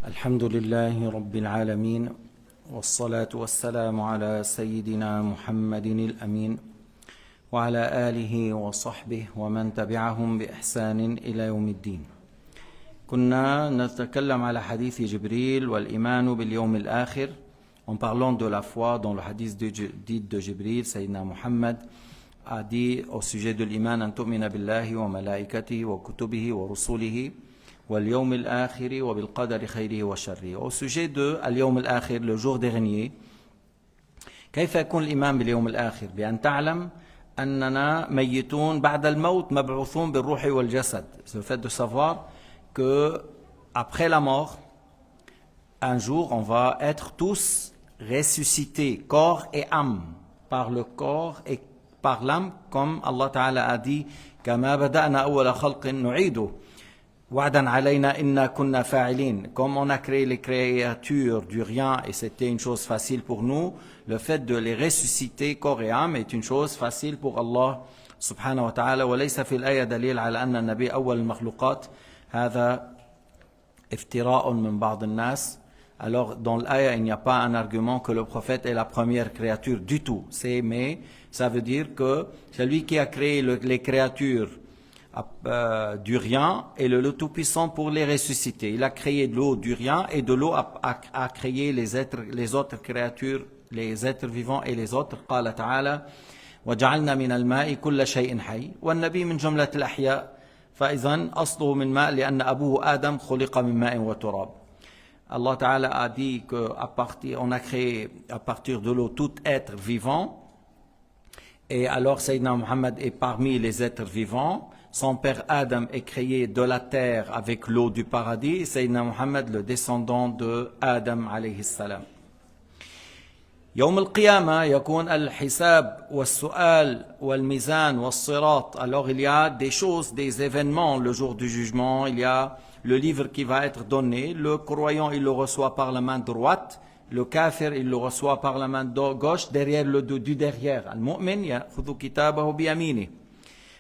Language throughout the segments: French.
الحمد لله رب العالمين والصلاة والسلام على سيدنا محمد الأمين وعلى آله وصحبه ومن تبعهم بإحسان إلى يوم الدين. كنا نتكلم على حديث جبريل والإيمان باليوم الآخر en parlant de la foi dans le hadith dit de Jibril. Sayyidina Muhammad a dit au sujet de l'iman an tu'mina billahi wa malaikatihi wa kutubihi wa rusulihi واليوم الآخر وبالقدر خيره وشره. Au sujet de اليوم الآخر, le jour dernier, كيف يكون الإيمان باليوم الآخر؟ بأن تعلم أننا ميتون بعد الموت مبعوثون بالروح والجسد. C'est le fait de savoir que après la mort, un jour on va être tous ressuscités, corps et âme, par le corps et par l'âme, comme Allah Ta'ala a dit كما بدأنا أول خلق نعيده وعدا علينا إنا كنا فاعلين. Comme on a créé les créatures du rien et c'était une chose facile pour nous, le fait de les ressusciter corps et âme est une chose facile pour Allah سبحانه وتعالى. وليس في الآية دليل على أن النبي أول المخلوقات. هذا افتراء من بعض الناس. Alors dans l'aya il n'y a pas un argument que le prophète est la première créature du tout. Mais ça veut dire que celui qui a créé les créatures du rien est le Tout-Puissant pour les ressusciter. Il a créé de l'eau du rien et de l'eau a créé les autres créatures, les êtres vivants et les autres. قال تعالى وجعلنا من الماء كل شيء حي والنبي من جملة الأحياء فإذا أصله من ماء لأن أبوه آدم خلق من ماء وتراب. Allah Ta'ala a dit qu'on a créé à partir de l'eau tout être vivant. Et alors Sayyidina Muhammad est parmi les êtres vivants. Son père Adam est créé de la terre avec l'eau du paradis. Sayyidina Muhammad, le descendant de Adam alayhi salam. يوم القيامة يكون الحساب والسؤال والميزان والصراط. Alors il y a des choses, des événements le jour du jugement. Il y a le livre qui va être donné. Le croyant, il le reçoit par la main droite. Le kafir, il le reçoit par la main gauche, derrière le du derrière. المؤمن يأخذ كتابه بيمينه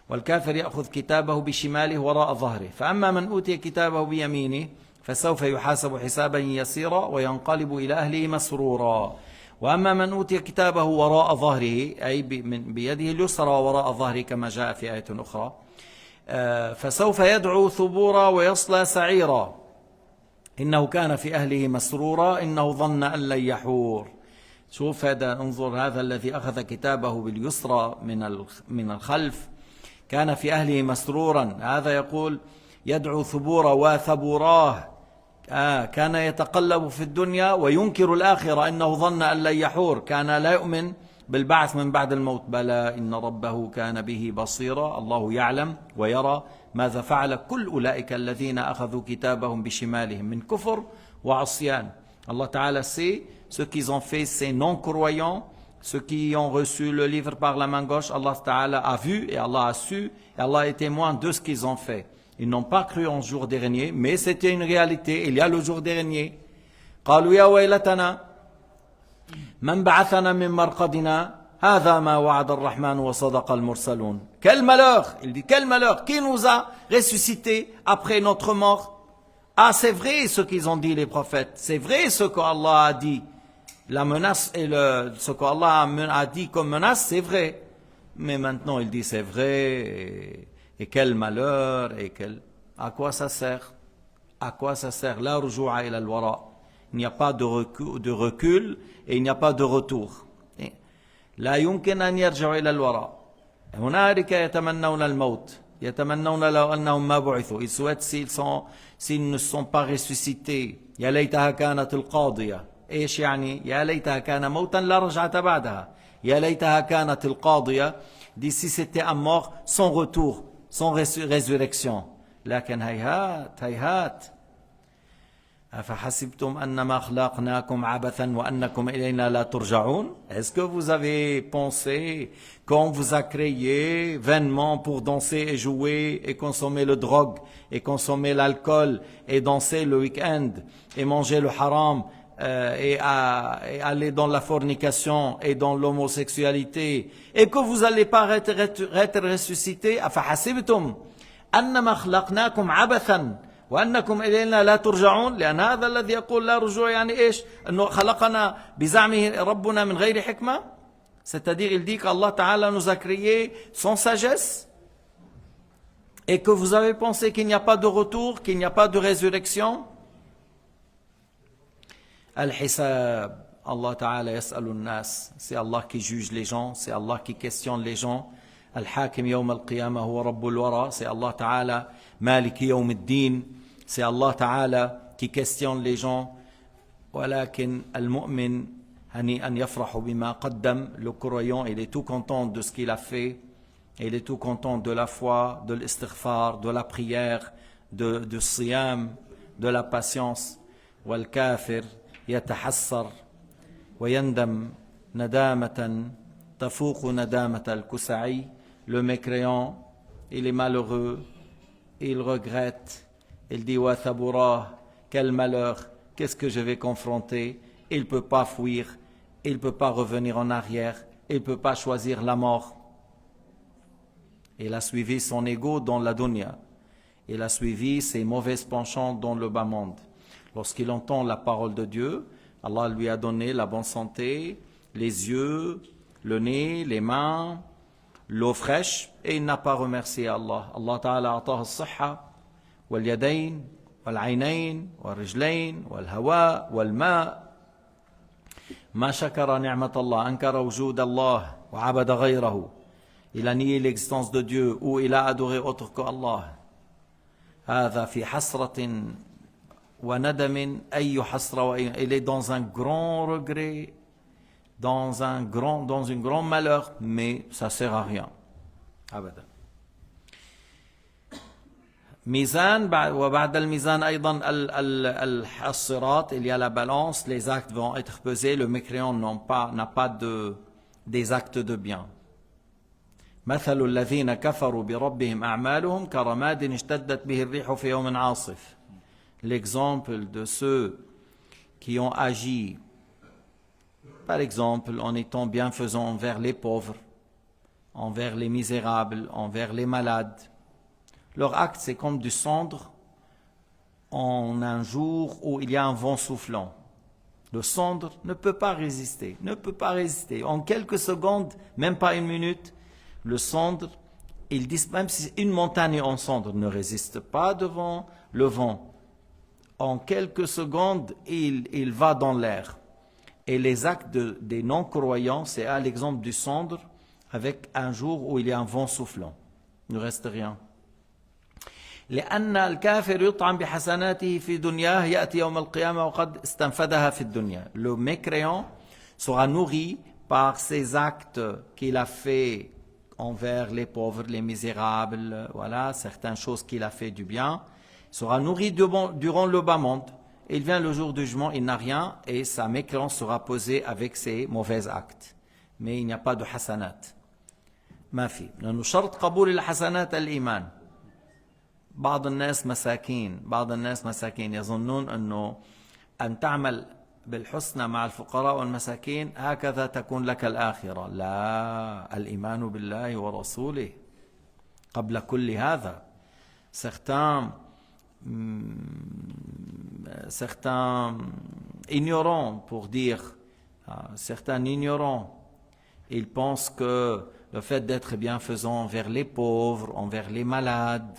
والكافر يأخذ كتابه بشماله وراء ظهره. فأما من أوتي كتابه بيمينه فسوف يحاسب حسابا يسيرا وينقلب إلى أهله مسرورا. وأما من أوتي كتابه وراء ظهره أي بيده اليسرى وراء ظهره كما جاء في آية أخرى فسوف يدعو ثبورا ويصلى سعيرا إنه كان في أهله مسرورا إنه ظن أن لن يحور. شوف هذا، انظر، هذا الذي أخذ كتابه باليسرى من الخلف كان في أهله مسرورا. هذا يقول يدعو ثبورا وثبوراه. كان يتقلب في الدنيا وينكر الآخرة إنه ظن أن لن يحور. كان لا يؤمن بالبعث من بعد الموت. بلى إن ربه كان به بصيرا. الله يعلم ويرى ماذا فعل كل أولئك الذين أخذوا كتابهم بشمالهم من كفر وعصيان. Allah Ta'ala sait ce qu'ils ont fait, ces non-croyants, ceux qui ont reçu le livre par la main gauche. Allah Ta'ala a vu et Allah a su et Allah est témoin de ce qu'ils ont fait. Ils n'ont pas cru en jour dernier, mais c'était une réalité. Il y a le jour dernier. قالوا يا ويلتنا من بعثنا من مرقدنا هذا ما وعد الرحمن وصدق المرسلون. Quel malheur! Il dit quel malheur! Qui nous a ressuscités après notre mort? Ah, c'est vrai ce qu'ils ont dit les prophètes. C'est vrai ce qu'Allah a dit. La menace et ce qu'Allah a dit comme menace, c'est vrai. Mais maintenant il dit c'est vrai. Et quel malheur! À quoi ça sert? À quoi ça sert? La rujou'a ila al-wara. Il n'y a pas de recul et il n'y a pas de retour. لا يمكن أن يرجعوا إلى الوراء. هنالك يتمنون الموت يتمنون لو أنهم ما بعثوا. Ils souhaitent s'ils ne sont pas ressuscités. يا ليتها كانت القاضية. إيش يعني؟ يا ليتها كان موتا لا رجعة بعدها. يا ليتها كانت القاضية. D'ici c'était un mort sans retour, sans résurrection. لكن هيهات هيهات. أفحسبتم أنما خلقناكم عبثا وأنكم إلينا لا ترجعون. Est-ce que vous avez pensé qu'on vous a créé vainement pour danser et jouer et consommer le drogue et consommer l'alcool et danser le week-end et manger le haram et aller dans la fornication et dans l'homosexualité et que vous n'allez pas être ressuscité? أفحسبتم أنما خلقناكم عبثا وأنكم إلينا لا ترجعون لأن هذا الذي يقول لا رجوع يعني إيش؟ أنه خلقنا بزعمه ربنا من غير حكمة. C'est-à-dire il dit qu'Allah Ta'ala nous a créés sans sagesse et que vous avez pensé qu'il n'y a pas de retour, qu'il n'y a pas de résurrection. Al-Hisab, Allah Ta'ala yas'alu an-nas, c'est Allah qui juge les gens, c'est Allah qui questionne les gens. Al-Hakim yawm al-Qiyamah huwa Rabbul Wara, c'est Allah Ta'ala Maliki yawm al-Din, c'est Allah Ta'ala qui questionne les gens. Walakin al-mu'min hani an yafrahu bima qaddam, le croyant il est tout content de ce qu'il a fait, il est tout content de la foi, de l'istighfar, de la prière, du siyam, de la patience. Wal-kafir يتحسر ويندم ندامة تفوق ندامة الكسعي. Le mécréant, il est malheureux, il regrette, il dit wa thabourah, quel malheur, qu'est-ce que je vais confronter? Il ne peut pas fuir, il ne peut pas revenir en arrière, il ne peut pas choisir la mort. Il a suivi son ego dans la dunya, il a suivi ses mauvais penchants dans le bas monde. Lorsqu'il entend la parole de Dieu, Allah lui a donné la bonne santé, les yeux, le nez, les mains, l'eau fraîche, et il n'a pas remercié Allah. Allah Ta'ala a'tahu as-sihha, wal-yadayn, wal-aynayn, wal-rijlayn, wal-hawa, wal-ma. Ma shakara ni'mat Allah, ankara wujud Allah, wa abada ghayrahu. Il a nié l'existence de Dieu, ou il a adoré autre que Allah. هذا في حسرة وندم أي حسرة. Il est dans un grand regret, dans une grand malheur, mais ça ne sert à rien. أبدا. ميزان وبعد الميزان أيضا الصراط, il y a la balance, les actes vont être pesés, le mécréant n'a pas des actes de bien. مثل الذين كفروا بربهم أعمالهم كرماد اشتدت به الريح في يوم عاصف. L'exemple de ceux qui ont agi, par exemple, en étant bienfaisants envers les pauvres, envers les misérables, envers les malades. Leur acte, c'est comme du cendre en un jour où il y a un vent soufflant. Le cendre ne peut pas résister, En quelques secondes, même pas une minute, le cendre, même si une montagne en cendre ne résiste pas devant le vent, en quelques secondes, il va dans l'air. Et les actes des non-croyants, c'est à l'exemple du cendre, avec un jour où il y a un vent soufflant. Il ne reste rien. لأن الكافر يطعم بحسناته في دنياه يأتي يوم القيامة وقد استنفدها في الدنيا. Le mécréant sera nourri par ses actes qu'il a fait envers les pauvres, les misérables, voilà, certaines choses qu'il a fait du bien. Il sera nourri durant le bas monde. Il vient le jour du jugement, il n'a rien et sa mécréance sera posée avec ses mauvais actes. Mais il n'y a pas de hasanat. ما في. لأنه شرط قبول الحسنات الإيمان. بعض الناس مساكين يظنون أنه أن تعمل بالحسنى مع الفقراء والمساكين هكذا تكون لك الآخرة. لا، الإيمان بالله ورسوله قبل كل هذا. Certains ignorants, pour dire, certains ignorants, ils pensent que le fait d'être bienfaisant envers les pauvres, envers les malades,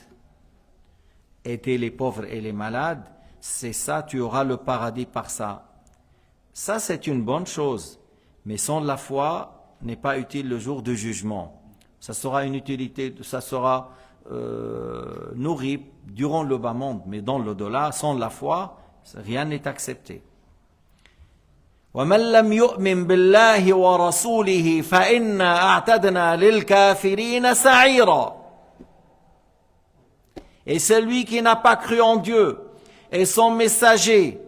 aider les pauvres et les malades, c'est ça, tu auras le paradis par ça. Ça, c'est une bonne chose, mais sans la foi n'est pas utile le jour du jugement. Ça sera une utilité, ça sera nourri durant le bas monde, mais dans l'au-delà, sans la foi, rien n'est accepté. وَمَنْ لَمْ يُؤْمِنْ بِاللَّهِ وَرَسُولِهِ فَإِنَّا أَعْتَدْنَا لِلْكَافِرِينَ سَعِيرًا. Et celui qui n'a pas cru en Dieu et son messager,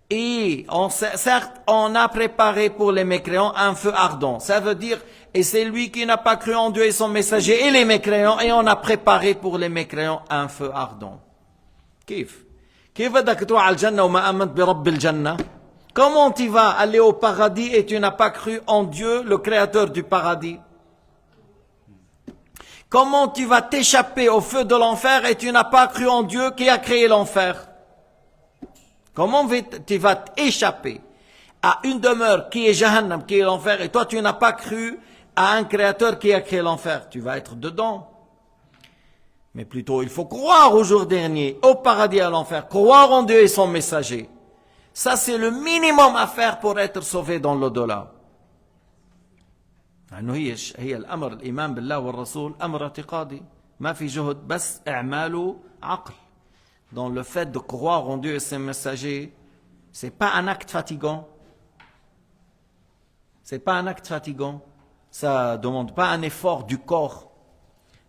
et certes, on a préparé pour les mécréants un feu ardent. Ça veut dire, et c'est lui qui n'a pas cru en Dieu et son messager et les mécréants, et on a préparé pour les mécréants un feu ardent. كيف بدك تروح على الجنة وما آمنت برب الجنة? Comment tu vas aller au paradis et tu n'as pas cru en Dieu, le créateur du paradis? Comment tu vas t'échapper au feu de l'enfer et tu n'as pas cru en Dieu qui a créé l'enfer? Comment tu vas t'échapper à une demeure qui est Jahannam, qui est l'enfer, et toi tu n'as pas cru à un créateur qui a créé l'enfer? Tu vas être dedans. Mais plutôt, il faut croire au jour dernier, au paradis et à l'enfer, croire en Dieu et son messager. Ça, c'est le minimum à faire pour être sauvé dans l'au-delà. هي الأمر الإيمان بالله والرسول أمر اعتقادي ما في جهد بس إعمال عقل. Dans le fait de croire en Dieu et ses messagers, c'est pas un acte fatigant. C'est pas un acte fatigant. Ça demande pas un effort du corps.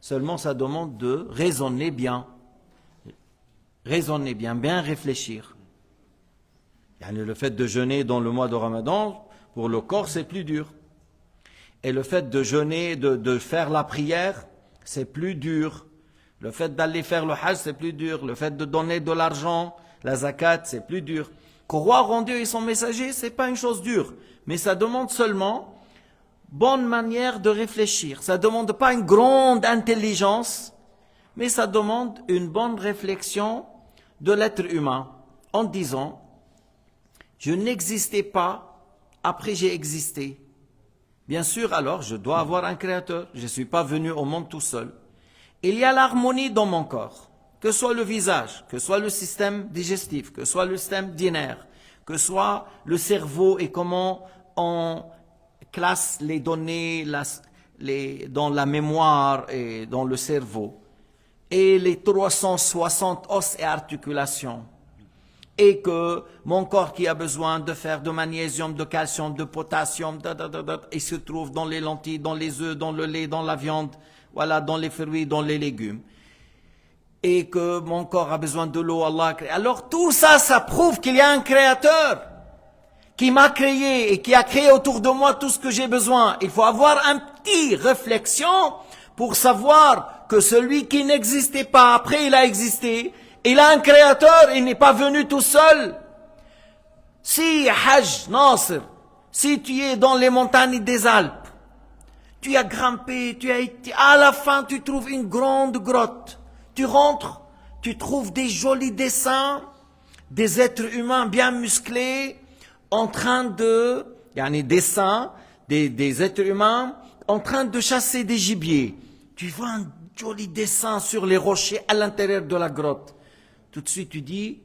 Seulement, ça demande de raisonner bien. Raisonner bien, bien réfléchir. Le fait de jeûner dans le mois de Ramadan, pour le corps, c'est plus dur. Et le fait de jeûner, de faire la prière, c'est plus dur. Le fait d'aller faire le hajj, c'est plus dur. Le fait de donner de l'argent, la zakat, c'est plus dur. Croire en Dieu et son messager, c'est pas une chose dure. Mais ça demande seulement bonne manière de réfléchir. Ça demande pas une grande intelligence, mais ça demande une bonne réflexion de l'être humain. En disant, je n'existais pas, après j'ai existé. Bien sûr, alors, je dois avoir un créateur. Je ne suis pas venu au monde tout seul. Il y a l'harmonie dans mon corps, que ce soit le visage, que ce soit le système digestif, que ce soit le système dinaire, que ce soit le cerveau et comment on classe les données dans la mémoire et dans le cerveau, et les 360 os et articulations. Et que mon corps qui a besoin de faire de magnésium, de calcium, de potassium, il se trouve dans les lentilles, dans les œufs, dans le lait, dans la viande, voilà, dans les fruits, dans les légumes. Et que mon corps a besoin de l'eau, Allah a créé. Alors tout ça, ça prouve qu'il y a un créateur qui m'a créé et qui a créé autour de moi tout ce que j'ai besoin. Il faut avoir un petit réflexion pour savoir que celui qui n'existait pas, après il a existé. Il a un créateur, il n'est pas venu tout seul. Si, Hajj, Nasr, si tu es dans les montagnes des Alpes, tu as grimpé, tu as été, à la fin tu trouves une grande grotte. Tu rentres, tu trouves des jolis dessins, des êtres humains bien musclés, en train de, il y a des dessins, des êtres humains, en train de chasser des gibiers. Tu vois un joli dessin sur les rochers à l'intérieur de la grotte. Tout de suite, tu dis,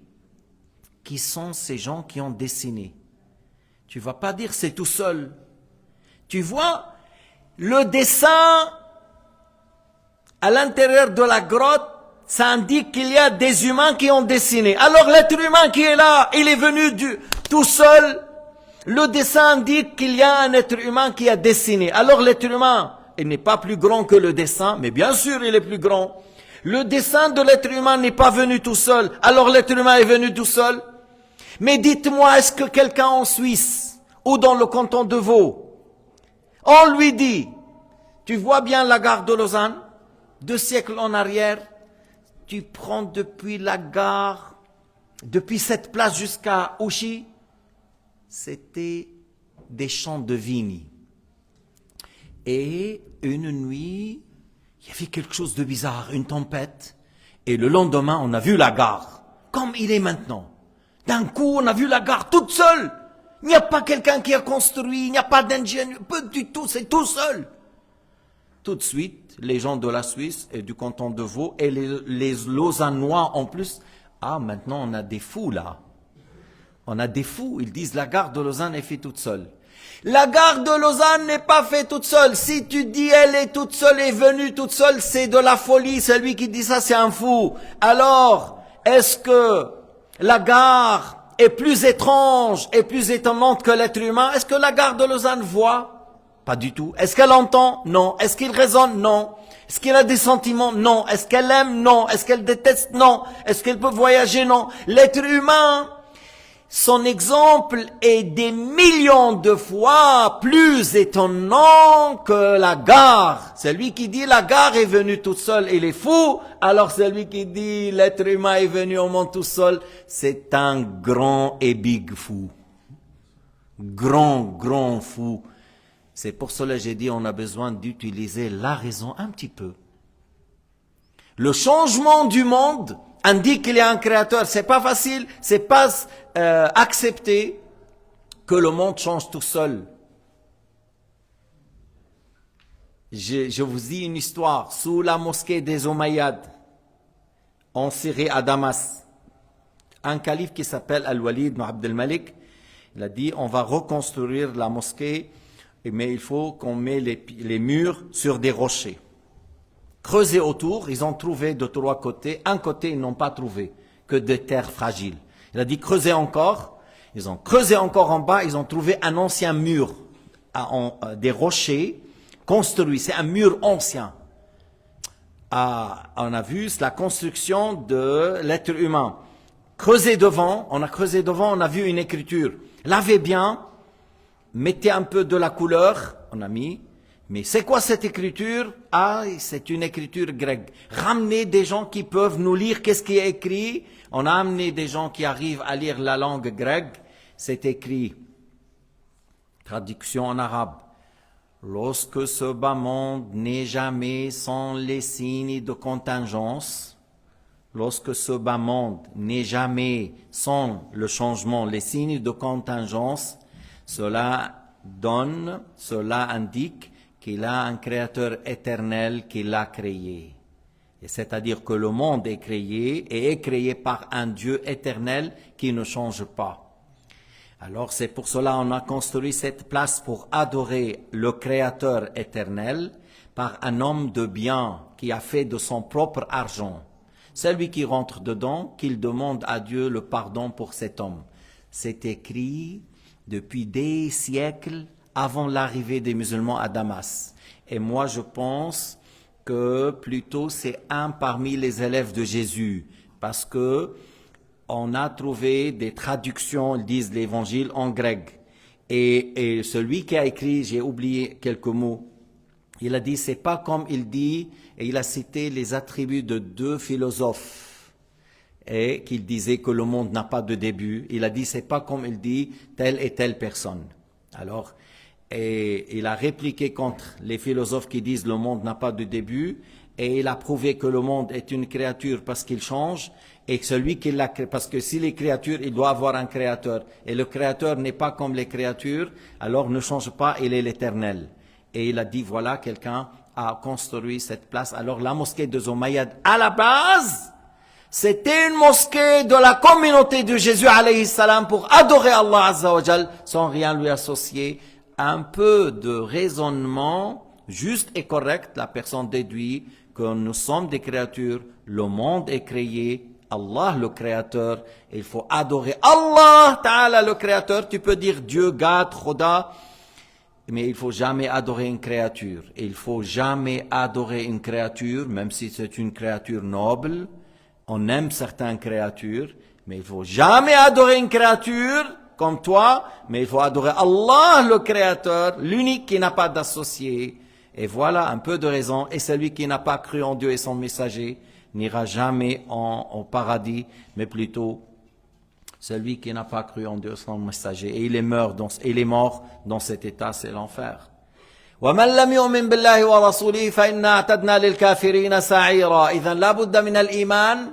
qui sont ces gens qui ont dessiné? Tu ne vas pas dire, c'est tout seul. Tu vois, le dessin, à l'intérieur de la grotte, ça indique qu'il y a des humains qui ont dessiné. Alors l'être humain qui est là, il est venu tout seul. Le dessin indique qu'il y a un être humain qui a dessiné. Alors l'être humain, il n'est pas plus grand que le dessin, mais bien sûr il est plus grand. Le dessin de l'être humain n'est pas venu tout seul. Alors l'être humain est venu tout seul. Mais dites-moi, est-ce que quelqu'un en Suisse ou dans le canton de Vaud, on lui dit, tu vois bien la gare de Lausanne, 2 siècles en arrière, tu prends depuis la gare, depuis cette place jusqu'à Ouchy, c'était des champs de vignes. Et une nuit, il y avait quelque chose de bizarre, une tempête. Et le lendemain, on a vu la gare, comme il est maintenant. D'un coup, on a vu la gare toute seule. Il n'y a pas quelqu'un qui a construit, il n'y a pas d'ingénieur, pas du tout, c'est tout seul. Tout de suite, les gens de la Suisse et du canton de Vaud et les Lausannois en plus, ah, maintenant on a des fous là. On a des fous, ils disent la gare de Lausanne est faite toute seule. La gare de Lausanne n'est pas faite toute seule. Si tu dis elle est toute seule, est venue toute seule, c'est de la folie. Celui qui dit ça, c'est un fou. Alors, est-ce que la gare est plus étrange et plus étonnante que l'être humain? Est-ce que la gare de Lausanne voit? Pas du tout. Est-ce qu'elle entend? Non. Est-ce qu'il raisonne? Non. Est-ce qu'elle a des sentiments? Non. Est-ce qu'elle aime? Non. Est-ce qu'elle déteste? Non. Est-ce qu'elle peut voyager? Non. L'être humain, son exemple est des millions de fois plus étonnant que la gare. Celui qui dit la gare est venue toute seule, il est fou. Alors celui qui dit l'être humain est venu au monde tout seul, c'est un grand et big fou. Grand fou. C'est pour cela que j'ai dit on a besoin d'utiliser la raison un petit peu. Le changement du monde indique qu'il y a un créateur. C'est pas facile, c'est pas accepté que le monde change tout seul. Je vous dis une histoire. Sous la mosquée des Omeyyades, en Syrie, à Damas, un calife qui s'appelle Al-Walid ibn Abd al-Malik, il a dit, on va reconstruire la mosquée, mais il faut qu'on mette les murs sur des rochers. Creusés autour, ils ont trouvé de trois côtés. Un côté, ils n'ont pas trouvé, que des terres fragiles. Il a dit, creusez encore. Ils ont creusé encore en bas, ils ont trouvé un ancien mur, des rochers construits. C'est un mur ancien. On a vu la construction de l'être humain. Creusez devant, on a vu une écriture. Lavez bien, mettez un peu de la couleur, on a mis. Mais c'est quoi cette écriture? Ah, c'est une écriture grecque. Ramenez des gens qui peuvent nous lire qu'est-ce qui est écrit. On a amené des gens qui arrivent à lire la langue grecque. C'est écrit, traduction en arabe. Lorsque ce bas monde n'est jamais sans les signes de contingence, lorsque ce bas monde n'est jamais sans le changement, les signes de contingence, cela indique qu'il a un créateur éternel qui l'a créé. Et c'est-à-dire que le monde est créé et est créé par un Dieu éternel qui ne change pas. Alors c'est pour cela qu'on a construit cette place pour adorer le créateur éternel par un homme de bien qui a fait de son propre argent. Celui qui rentre dedans, qu'il demande à Dieu le pardon pour cet homme. C'est écrit depuis des siècles avant l'arrivée des musulmans à Damas. Et moi, je pense que plutôt c'est un parmi les élèves de Jésus, parce que on a trouvé des traductions, ils disent l'évangile en grec. Et celui qui a écrit, j'ai oublié quelques mots, il a dit, c'est pas comme il dit, et il a cité les attributs de deux philosophes, et qu'il disait que le monde n'a pas de début. Il a dit, c'est pas comme il dit, telle et telle personne. Alors, et il a répliqué contre les philosophes qui disent le monde n'a pas de début, et il a prouvé que le monde est une créature parce qu'il change, et que celui qui l'a créé, parce que si les créatures, il doit avoir un créateur, et le créateur n'est pas comme les créatures, alors ne change pas, il est l'éternel. Et il a dit, voilà, quelqu'un a construit cette place. Alors la mosquée de Omeyyades, à la base, c'était une mosquée de la communauté de Jésus, alayhi salam, pour adorer Allah azza wa jal, sans rien lui associer. Un peu de raisonnement juste et correct, la personne déduit que nous sommes des créatures, le monde est créé, Allah le créateur, et il faut adorer Allah Ta'ala le créateur. Tu peux dire Dieu, God, Khoda, mais il faut jamais adorer une créature. Et il faut jamais adorer une créature, même si c'est une créature noble. On aime certaines créatures, mais il faut jamais adorer une créature comme toi, mais il faut adorer Allah le créateur, l'unique qui n'a pas d'associé. Et voilà un peu de raison. Et celui qui n'a pas cru en Dieu et son messager n'ira jamais au paradis, mais plutôt celui qui n'a pas cru en Dieu et son messager. Et il est mort dans cet état, c'est l'enfer. ومن لم يؤمن بالله ورسوله فإنا أعتدنا للكافرين سعيرا. إذن لا بد من الإيمان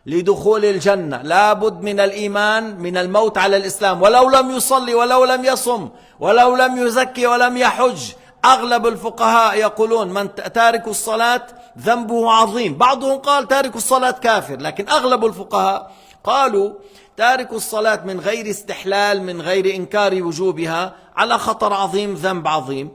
لدخول الجنة، لا بد من الإيمان من الموت على الإسلام، ولو لم يصلي ولو لم يصم ولو لم يزكي ولم يحج. أغلب الفقهاء يقولون من تارك الصلاة ذنبه عظيم، بعضهم قال تارك الصلاة كافر، لكن أغلب الفقهاء قالوا تارك الصلاة من غير استحلال من غير إنكار وجوبها على خطر عظيم، ذنب عظيم.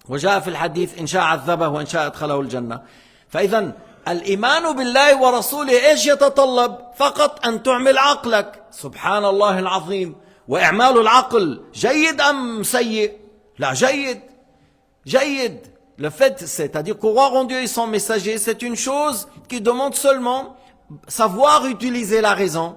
وجاء في الحديث إن شاء عذبه وإن شاء أدخله الجنة. فإذا الإيمان بالله ورسوله إيش يتطلب؟ فقط أن تعمل عقلك. سبحان الله العظيم. وإعمال العقل جيد أم سيء؟ لا جيد. جيد. Le fait, c'est-à-dire croire en Dieu et son messager, c'est une chose qui demande seulement savoir utiliser la raison.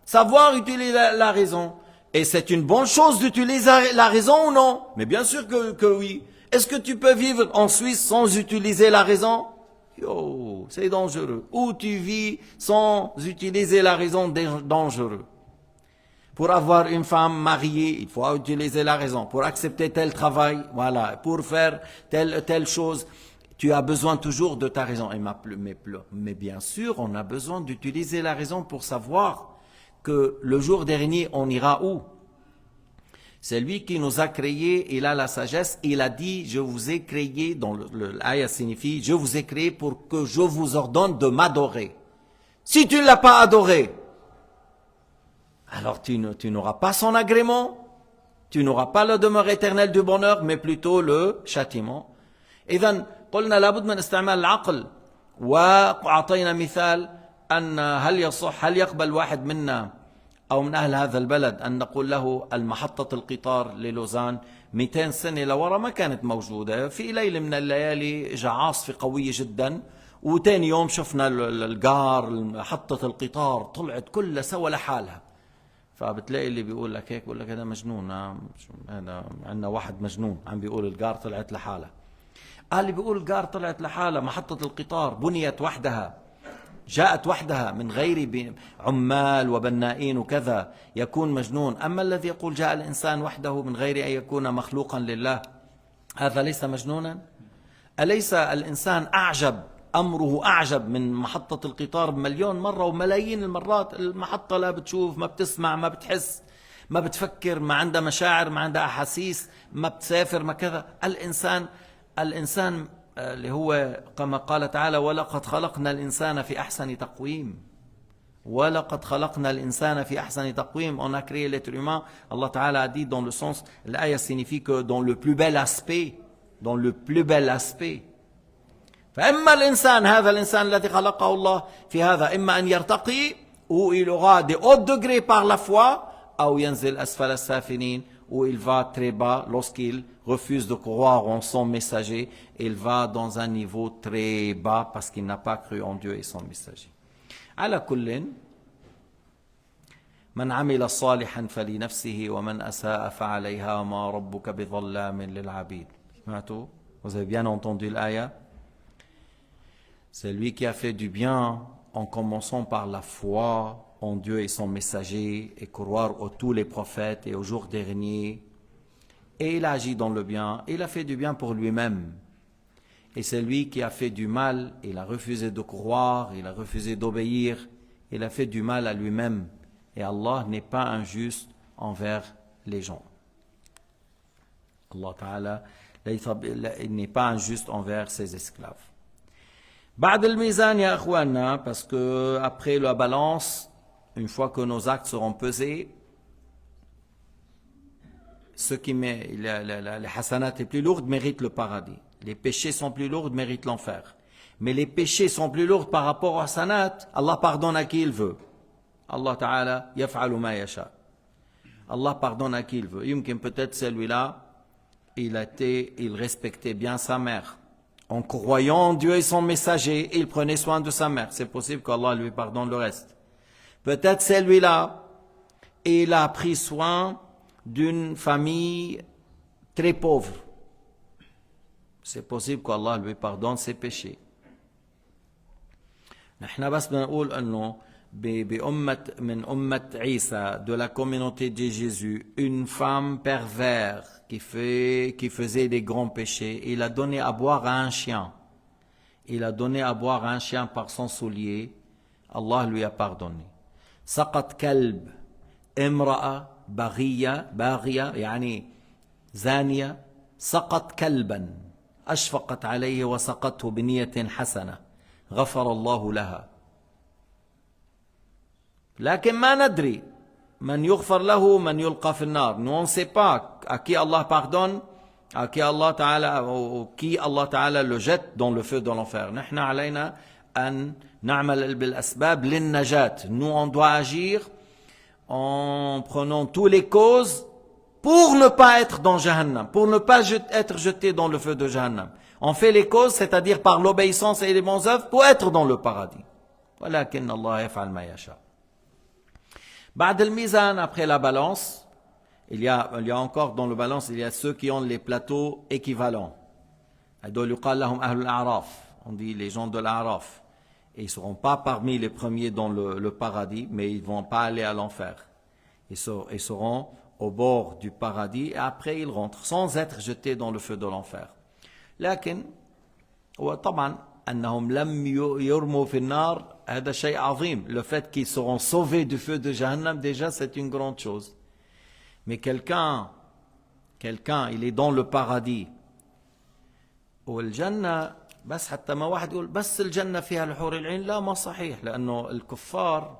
Savoir utiliser la raison. Et c'est une bonne chose d'utiliser la raison ou non? Mais bien sûr que oui. Est-ce que tu peux vivre en Suisse sans utiliser la raison? Yo, c'est dangereux. Où tu vis sans utiliser la raison, dangereux. Pour avoir une femme mariée, il faut utiliser la raison. Pour accepter tel travail, voilà. Pour faire telle chose. Tu as besoin toujours de ta raison. Mais bien sûr, on a besoin d'utiliser la raison pour savoir que le jour dernier, on ira où? C'est lui qui nous a créés, il a la sagesse, il a dit, je vous ai créé, dont l'aya signifie, je vous ai créé pour que je vous ordonne de m'adorer. Si tu ne l'as pas adoré, alors tu n'auras pas son agrément, tu n'auras pas la demeure éternelle du bonheur, mais plutôt le châtiment. إذن قلنا لابد من استعمال العقل وأعطينا مثال أن هل يصح هل يقبل واحد منا أو من أهل هذا البلد أن نقول له المحطة القطار للوزان 200 سنة لورا ما كانت موجودة في ليلة من الليالي اجى عاصفة قوية جدا وتاني يوم شفنا القار محطة القطار طلعت كلها سوا لحالها فبتلاقي اللي بيقول لك هيك بيقول لك هذا مجنون هذا عندنا واحد مجنون عم بيقول القار طلعت لحالها اللي بيقول القار طلعت لحالها محطة القطار بنيت وحدها جاءت وحدها من غير عمال وبنائين وكذا يكون مجنون أما الذي يقول جاء الإنسان وحده من غير أن يكون مخلوقا لله هذا ليس مجنونا أليس الإنسان أعجب أمره أعجب من محطة القطار بمليون مرة وملايين المرات المحطة لا بتشوف ما بتسمع ما بتحس ما بتفكر ما عندها مشاعر ما عندها أحاسيس ما بتسافر ما كذا الإنسان اللي هو كما قال تعالى ولقد خلقنا الإنسان في أحسن تقويم ولقد خلقنا الإنسان في أحسن تقويم on a créé l'être humain Allah Ta'ala a dit dans le sens l'aya signifie que dans le plus bel aspect فإما الإنسان هذا الإنسان الذي خلقه الله في هذا إما أن يرتقي où il aura des hauts degrés par la foi أو ينزل أسفل السافلين où il va très bas lorsqu'il refuse de croire en son messager il va dans un niveau très bas parce qu'il n'a pas cru en Dieu et son messager على كل من عمل صالحا فلنفسه ومن أساء فعليها ما ربك بظلام للعبيد سمعتوا vous avez bien entendu l'aya c'est lui qui a fait du bien en commençant par la foi en Dieu et son messager et croire à tous les prophètes et au jour dernier et il a agi dans le bien il a fait du bien pour lui-même et c'est lui qui a fait du mal il a refusé de croire il a refusé d'obéir il a fait du mal à lui-même et Allah n'est pas injuste envers les gens Allah Ta'ala il n'est pas injuste envers ses esclaves بعد الميزان يا أخواننا parce que après la balance une fois que nos actes seront pesés ce qui met les hasanat les plus lourdes méritent le paradis les péchés sont plus lourds méritent l'enfer mais les péchés sont plus lourds par rapport aux hasanat Allah pardonne à qui il veut Allah Ta'ala yaf'alu ma yasha Allah pardonne à qui il veut يمكن peut-être celui-là il respectait bien sa mère en croyant en Dieu et son messager, il prenait soin de sa mère. C'est possible qu'Allah lui pardonne le reste. Peut-être celui-là, il a pris soin d'une famille très pauvre. C'est possible qu'Allah lui pardonne ses péchés. نحن بس بنقول انه من أمة عيسى de la communauté de Jésus une femme perverse qui faisait des grands péchés il a donné à boire à un chien par son soulier Allah lui a pardonné سقط كلب امرأة باغية يعني زانية سقط كلبا أشفقت عليه وسقته بنية حسنة غفر الله لها لكن ما ندري من يغفر له من يلقى في النار nous on ne sait pas à qui Allah pardonne à qui Allah Ta'ala ou qui Allah Ta'ala le jette dans le feu de l'enfer نحن علينا أن نعمل بالأسباب للنجاة nous on doit agir en prenant tous les causes pour ne pas être dans Jahannam pour ne pas être jeté dans le feu de Jahannam on fait les causes c'est-à-dire par l'obéissance et les bonnes œuvres pour être dans le paradis ولكن الله يفعل ما يشاء بعد الميزان après la balance il y a encore dans le balance il y a ceux qui ont les plateaux équivalents هذول يقال لهم أهل الأعراف on dit les gens de l'Araf et ils ne seront pas parmi les premiers dans le paradis mais ils ne vont pas aller à l'enfer ils seront au bord du paradis et après ils rentrent sans être jetés dans le feu de l'enfer لكن وطبعا أنهم لم يرموا في النار هذا شيء عظيم. Le fait qu'ils seront sauvés du feu de Jahannam, déjà c'est une grande chose. Mais quelqu'un il est dans le paradis والجنة بس حتى ما واحد يقول بس الجنة فيها الحور العين، لا ما صحيح. لأنه الكفار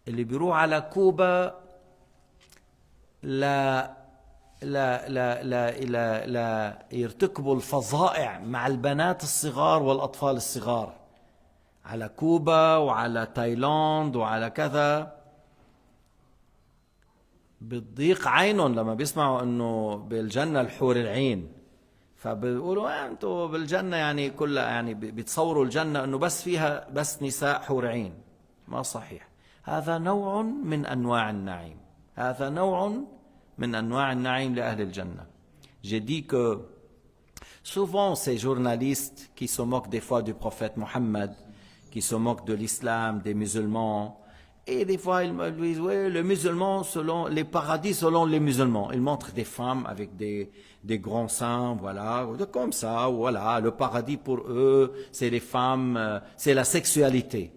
اللي بيروح على كوبا لا يرتكبوا الفظائع مع البنات الصغار والأطفال الصغار على كوبا وعلى تايلاند وعلى كذا، بتضيق عينهم لما بيسمعوا انه بالجنة الحور العين، فبيقولوا انتوا بالجنة يعني كلها، يعني بيتصوروا الجنة انه بس فيها بس نساء حور عين. ما صحيح. هذا نوع من انواع النعيم، هذا نوع من انواع النعيم لأهل الجنة. J'ai dit que souvent ces journalistes qui se moquent des fois du prophète Mohammed, qui se moquent de l'islam, des musulmans, et des fois ils me disent oui, le musulman selon les paradis selon les musulmans. Ils montrent des femmes avec des grands seins, voilà, comme ça, voilà, le paradis pour eux, c'est les femmes, c'est la sexualité.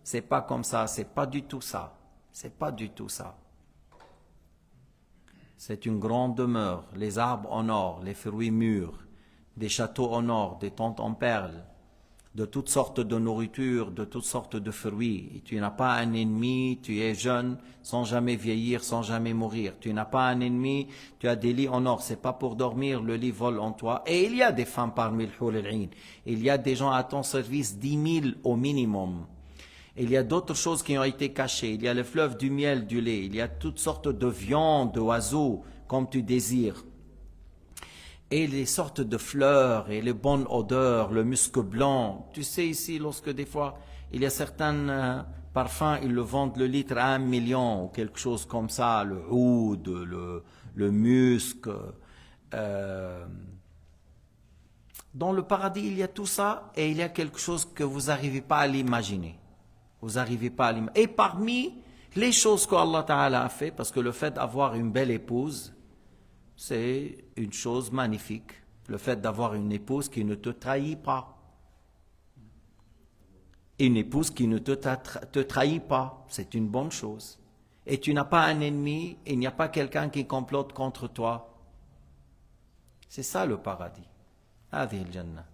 C'est pas comme ça, c'est pas du tout ça. C'est pas du tout ça. C'est une grande demeure, les arbres en or, les fruits mûrs, des châteaux en or, des tentes en perles, de toutes sortes de nourriture, de toutes sortes de fruits. Et tu n'as pas un ennemi, tu es jeune, sans jamais vieillir, sans jamais mourir. Tu n'as pas un ennemi, tu as des lits en or, c'est pas pour dormir, le lit vole en toi. Et il y a des femmes parmi le Hur al-Ain. Il y a des gens à ton service, 10 000 au minimum. Il y a d'autres choses qui ont été cachées. Il y a le fleuve du miel, du lait. Il y a toutes sortes de viandes, d'oiseaux, comme tu désires. Et les sortes de fleurs et les bonnes odeurs, le musc blanc. Tu sais ici, lorsque des fois, il y a certains parfums, ils le vendent le litre à 1 million ou quelque chose comme ça, le oud, le musc. Dans le paradis, il y a tout ça et il y a quelque chose que vous n'arrivez pas à l'imaginer. Vous n'arrivez pas à l'imaginer. Et parmi les choses qu'Allah Ta'ala a fait, parce que le fait d'avoir une belle épouse, c'est une chose magnifique. Le fait d'avoir une épouse qui ne te trahit pas. Une épouse qui ne te trahit pas, c'est une bonne chose. Et tu n'as pas un ennemi, il n'y a pas quelqu'un qui complote contre toi. C'est ça le paradis. هذه الجنة.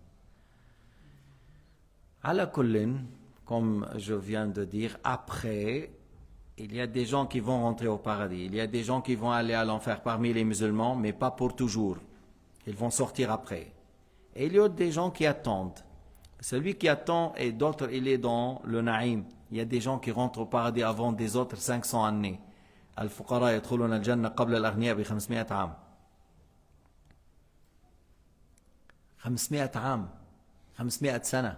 على كل, comme je viens de dire, après, il y a des gens qui vont rentrer au paradis. Il y a des gens qui vont aller à l'enfer parmi les musulmans, mais pas pour toujours. Ils vont sortir après. Et il y a des gens qui attendent. Celui qui attend et d'autres, il est dans le naïm. Il y a des gens qui rentrent au paradis avant des autres 500 années. Al-Fuqara yadkhuluna al-Jannah qabla al-aghniya bi 500 عام. 500 عام. 500 سنة.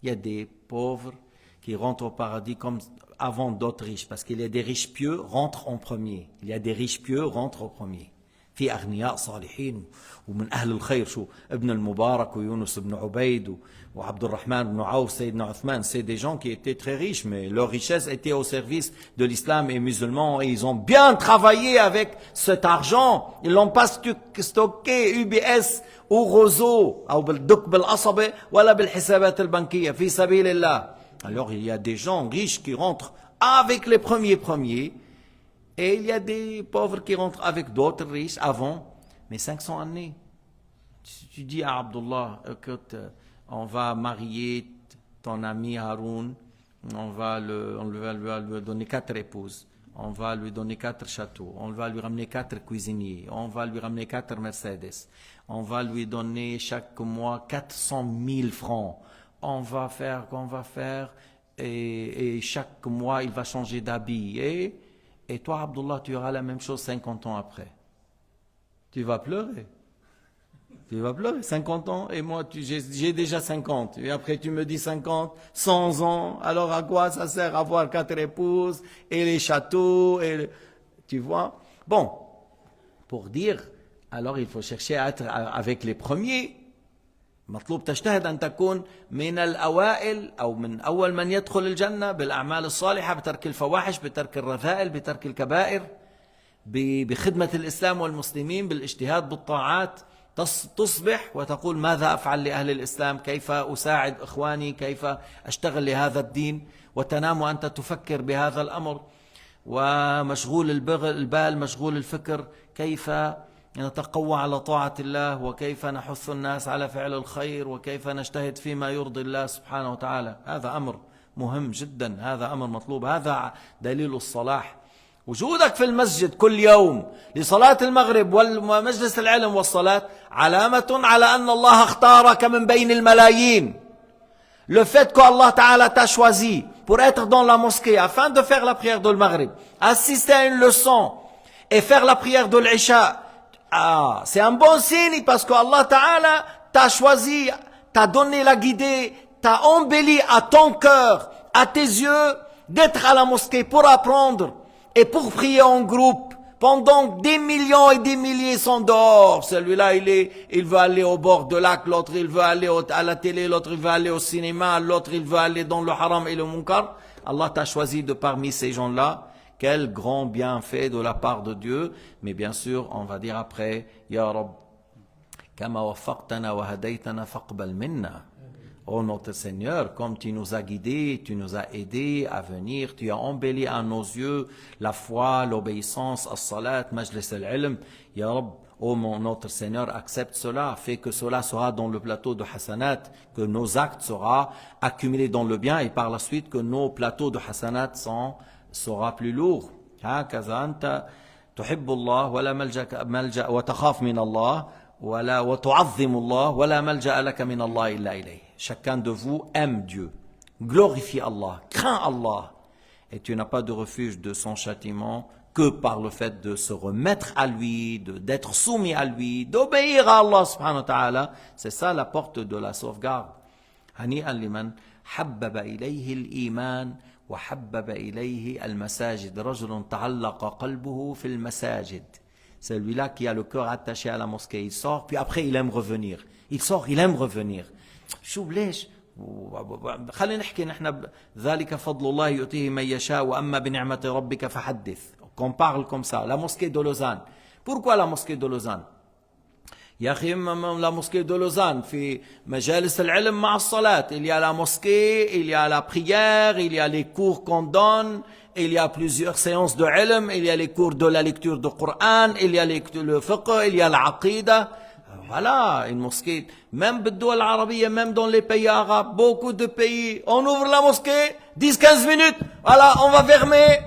Il y a des pauvres qui rentrent au paradis comme avant d'autres riches, parce qu'il y a des riches pieux rentrent en premier. Il y a des riches pieux rentrent au premier. في أغنياء صالحين ومن أهل الخير شو ابن المبارك ويونس بن عبيد وعبد الرحمن بن عوف سيدنا عثمان. C'est des gens qui étaient très riches, mais leur richesse était au service de l'islam et musulmans, et ils ont bien travaillé avec cet argent. Ils l'ont pas stocké UBS ou Roseau أو بالدق بالقصبة ولا بالحسابات البنكية في سبيل الله. Alors il y a des gens riches qui rentrent avec les premiers, et il y a des pauvres qui rentrent avec d'autres riches avant. Mais 500 années, tu dis à Abdullah, écoute, on va marier ton ami Haroun, on va lui donner 4 épouses, on va lui donner 4 châteaux, on va lui ramener 4 cuisiniers, on va lui ramener 4 Mercedes, on va lui donner chaque mois 400 000 francs. On va faire, et chaque mois il va changer d'habit. Et toi, Abdullah, tu auras la même chose 50 ans après. Tu vas pleurer. Tu vas pleurer 50 ans, et moi j'ai déjà 50. Et après tu me dis 50, 100 ans. Alors à quoi ça sert avoir 4 épouses et les châteaux tu vois? Bon, pour dire, alors il faut chercher à être avec les premiers. مطلوب تجتهد أن تكون من الأوائل أو من أول من يدخل الجنة بالأعمال الصالحة، بترك الفواحش، بترك الرذائل، بترك الكبائر، بخدمة الإسلام والمسلمين، بالاجتهاد بالطاعات. تصبح وتقول ماذا أفعل لأهل الإسلام، كيف أساعد إخواني، كيف أشتغل لهذا الدين، وتنام وأنت تفكر بهذا الأمر، ومشغول البال مشغول الفكر كيف نتقوى على طاعة الله، وكيف نحث الناس على فعل الخير، وكيف نجتهد فيما يرضي الله سبحانه وتعالى. هذا أمر مهم جدا، هذا أمر مطلوب، هذا دليل الصلاح. وجودك في المسجد كل يوم لصلاة المغرب ومجلس العلم والصلاة علامة على أن الله اختارك من بين الملايين. Le fait qu'Allah Ta'ala t'a choisi pour être dans la mosquée afin de faire la prière de Maghrib, assister à une leçon et faire la prière de l'Isha, c'est un bon signe parce que Allah Ta'ala t'a choisi, t'a donné la guidée, t'a embelli à ton cœur, à tes yeux, d'être à la mosquée pour apprendre et pour prier en groupe. Pendant des millions et des milliers sont dehors. Celui-là, il veut aller au bord de lac, l'autre il veut aller à la télé, l'autre il veut aller au cinéma, l'autre il veut aller dans le haram et le munkar. Allah t'a choisi de parmi ces gens-là. Quel grand bienfait de la part de Dieu. Mais bien sûr, on va dire après, Ya Rab, kama waffaqtana wa hadaytana faqbal minna. Oh notre Seigneur, comme tu nous as guidés, tu nous as aidés à venir, tu as embelli à nos yeux la foi, l'obéissance, as-salat, majlis al-ilm. Ya Rab, oh notre Seigneur, accepte cela, fais que cela sera dans le plateau de hasanat, que nos actes seront accumulés dans le bien et par la suite que nos plateaux de hasanat sera plus lourd. هكذا أنت تحب الله ولا ملجأ وتخاف من الله وتعظم الله ولا ملجأ لك من الله إلا إليه. Chacun de vous aime Dieu, glorifie Allah, craint Allah, et tu n'as pas de refuge de son châtiment que par le fait de se remettre à lui, d'être soumis à lui, d'obéir à Allah subhanahu wa ta'ala. C'est ça la porte de la sauvegarde. هنيئا لمن حبب إليه الإيمان وحبب إليه المساجد رجل تعلق قلبه في المساجد. Celui-là qui a le cœur attaché à la mosquée, il sort, puis après il aime revenir. Il sort, il aime revenir. شو ليش؟ خلينا نحكي نحن ذلك فضل الله يؤتيه من يشاء وأما بنعمة ربك فحدث. Qu'on parle comme ça. La mosquée de Lausanne. Pourquoi la mosquée de Lausanne? يا أخي la mosquée de Lausanne في مجالس العلم مع الصلاة. Il y a la mosquée, il y a la prière, il y a les cours qu'on donne, il y a plusieurs séances de ilm, il y a les cours de la lecture du Coran, il y a le fiqh, il y a l'aqida. Voilà, une mosquée, même بالدول العربية, même dans les pays arabes, beaucoup de pays, on ouvre la mosquée, 10-15 minutes, voilà, on va fermer,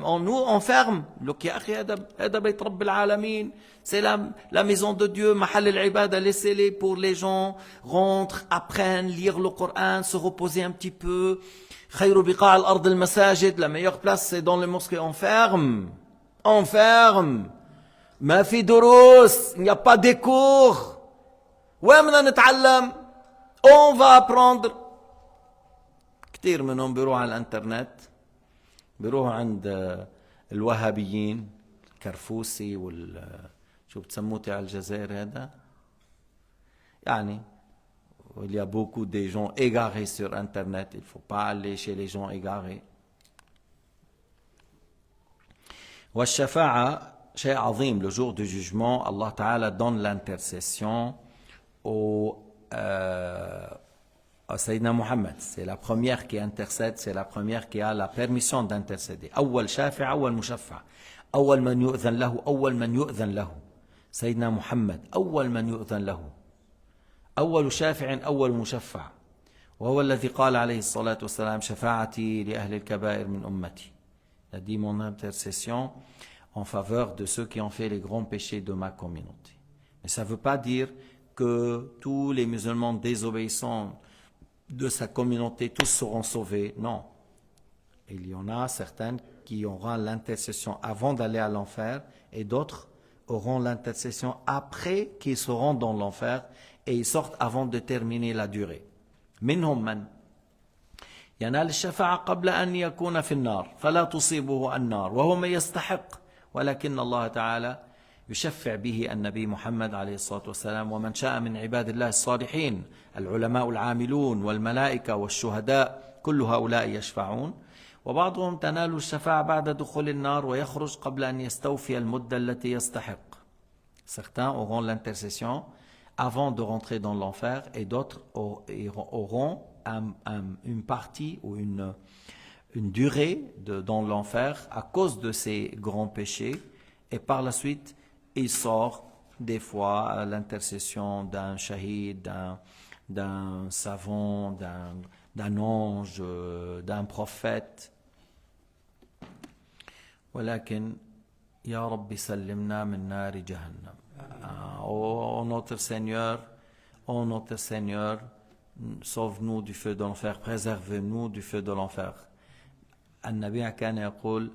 on ferme. Donc, يا أخي هذا بيت رب العالمين, c'est la maison de Dieu, محل العبادة, laissez-les pour les gens, rentrent, apprennent, lire le Coran, se reposer un petit peu. خير بقاع الأرض المساجد, la meilleure place c'est dans les mosquées, on ferme. ما في دروس, il n'y a pas de cours. وين بدنا نتعلم? On va apprendre. كثير منهم بيروح على الانترنت, بيروح عند الوهابيين, الكرفوسي شو بتسموه على الجزائر هذا, يعني il y a beaucoup de gens égarés sur internet, il ne faut pas aller chez les gens égarés. والشفاعة شيء عظيم. Le jour du jugement, Allah Ta'ala donne l'intercession au Sayyidina Muhammad. C'est la première qui intercède, c'est la première qui a la permission d'intercéder. أول شافع أول مشفع, أول من يؤذن له, أول من يؤذن له. سيدنا محمد أول من يؤذن له, أول شافع أول مشفع, وهو الذي قال عليه الصلاة والسلام شفاعتي لأهل الكبائر من أمتي. Il a dit mon intercession en faveur de ceux qui ont fait les grands péchés de ma communauté. Mais ça ne veut pas dire que tous les musulmans désobéissants de sa communauté, tous seront sauvés. Non. Il y en a certaines qui auront l'intercession avant d'aller à l'enfer et d'autres auront l'intercession après qu'ils seront dans l'enfer et ils sortent avant de terminer la durée. منهم من ينال الشفاعة قبل أن يكون في النار فلا تصيبه النار وهو من يستحق, ولكن الله تعالى يشفع به النبي محمد عليه الصلاة والسلام ومن شاء من عباد الله الصالحين, العلماء العاملون والملائكة والشهداء, كل هؤلاء يشفعون. وبعضهم تنال الشفاعة بعد دخول النار ويخرج قبل أن يستوفي المدة التي يستحق. Certains auront l'intercession avant de rentrer dans l'enfer et d'autres auront une partie ou une durée dans l'enfer à cause de ces grands péchés, et par la suite il sort des fois à l'intercession d'un shahid, d'un savant, d'un ange, d'un prophète. ولكن يا رب سلمنا من نار جهنم. Oh notre Seigneur, sauve-nous du feu de l'enfer, préserve-nous du feu de l'enfer. النبي كان يقول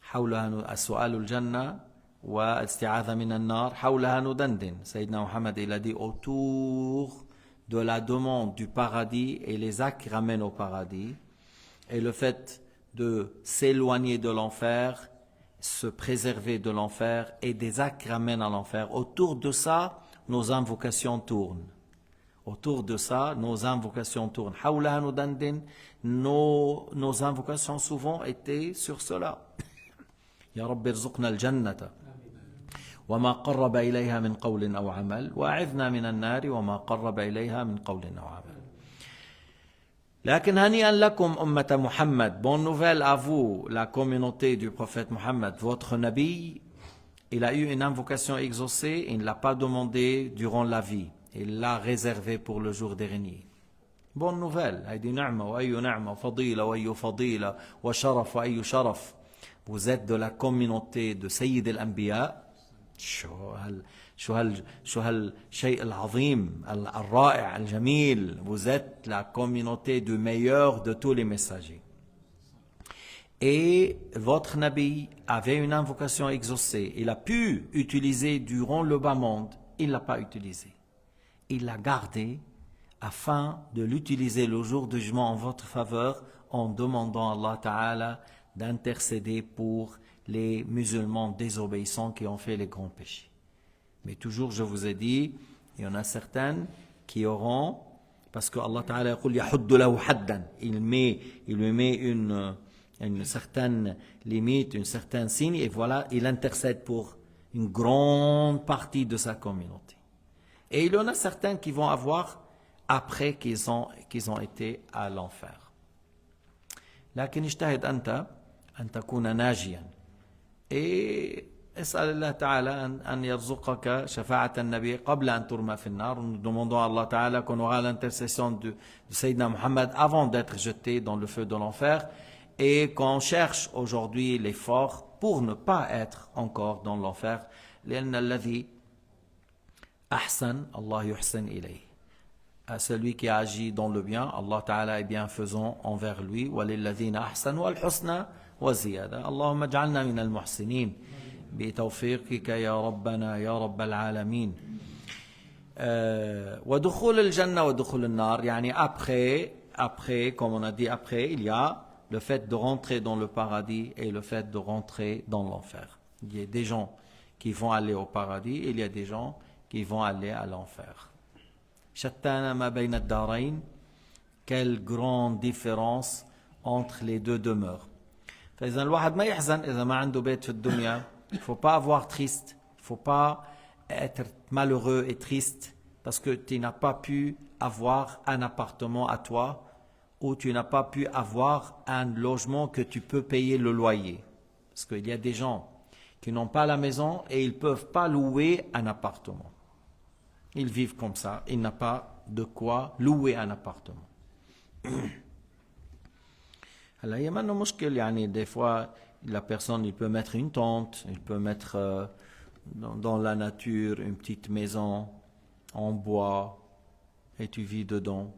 حولها سؤال الجنة والاستعاذة من النار حولها ندندن. Sayyidina Muhammad, il a dit autour de la demande du paradis et les actes qui ramènent au paradis et le fait de s'éloigner de l'enfer, se préserver de l'enfer et des actes qui ramènent à l'enfer. Autour de ça, nos invocations tournent. Autour de ça, nos invocations tournent. حولها ندندن. Nos invocations souvent étaient sur cela. يا رب ارزقنا الجنة وما قرب إليها من قول أو عمل وأعذنا من النار وما قرب إليها من قول أو عمل. لكن هنيئا لكم أمة محمد. Bonne nouvelle à vous, la communauté du prophète Mohammed. Votre Nabi, il a eu une invocation exaucée, il ne l'a pas demandé durant la vie. Il l'a réservé pour le jour dernier. Bonne nouvelle. هذه نعمة وأي نعمة وفضيلة وأي فضيلة وشرف وأي شرف. Vous êtes de la communauté de Sayyid al-Anbiya. شو هالشيء العظيم الرائع الجميل. Vous êtes la communauté du meilleur de tous les messagers. Et votre Nabi avait une invocation exaucée. Il a pu utiliser durant le bas monde. Il ne l'a pas utilisé. Il l'a gardé afin de l'utiliser le jour du jugement en votre faveur en demandant à Allah Ta'ala d'intercéder pour les musulmans désobéissants qui ont fait les grands péchés. Mais toujours, je vous ai dit, il y en a certaines qui auront, parce que Allah Ta'ala il lui met une certaine limite, une certaine signe, et voilà, il intercède pour une grande partie de sa communauté. Et il y en a certains qui vont avoir après qu'ils ont été à l'enfer. لكن اجتهد أنت أن تكون ناجيا. Et اسأل الله تعالى أن يرزقك شفاعة النبي قبل أن ترمى في النار. Nous demandons à Allah Ta'ala qu'on aura l'intercession de Sayyidina Muhammad avant d'être jeté dans le feu de l'enfer, et qu'on cherche aujourd'hui l'effort pour ne pas être encore dans l'enfer. لأن الذي أحسن الله يحسن إليه. À celui qui agit dans le bien, Allah Ta'ala est bienfaisant envers lui. وَلِلَّذِينَ أَحْسَنُوا الْحُسْنَى وَزِيَادَةً. اللهم اجعلنا من المحسنين بتوفيقك يا ربنا يا رب العالمين. ودخول الجنة ودخول النار, يعني après, comme on a dit après, il y a le fait de rentrer dans le paradis et le fait de rentrer dans l'enfer. Il y a des gens qui vont aller au paradis et il y a des gens qui vont aller à l'enfer. شتان ما بين الدارين. Quelle grande différence entre les deux demeures. فإذا الواحد ما يحزن إذا ما عنده بيت في الدنيا. Il ne faut pas avoir triste. Il ne faut pas être malheureux et triste parce que tu n'as pas pu avoir un appartement à toi ou tu n'as pas pu avoir un logement que tu peux payer le loyer. Parce qu'il y a des gens qui n'ont pas la maison et ils ne peuvent pas louer un appartement. Ils vivent comme ça. Il n'a pas de quoi louer un appartement. Alors, il y a maintenant mushkil, des fois, la personne, il peut mettre une tente, il peut mettre dans la nature une petite maison en bois et tu vis dedans.